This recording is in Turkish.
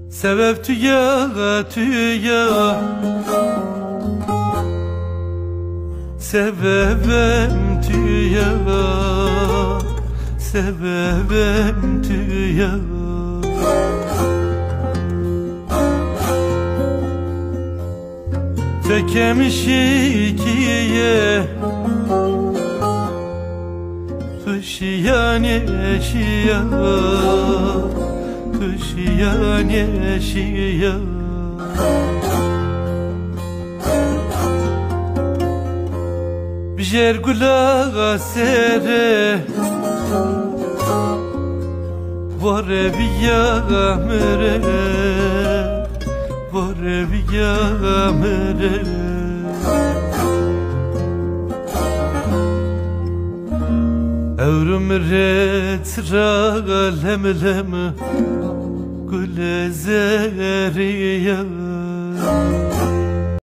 Sebep tüya tüya, sebebim tüya, sebebim tüya. Tekemiş ikiye, kışıyan eşiya, kışıyan eşiya. Bijer gula sere, vore biya mere, vore biya mere. Evrim retra lem lem, gule zeriya.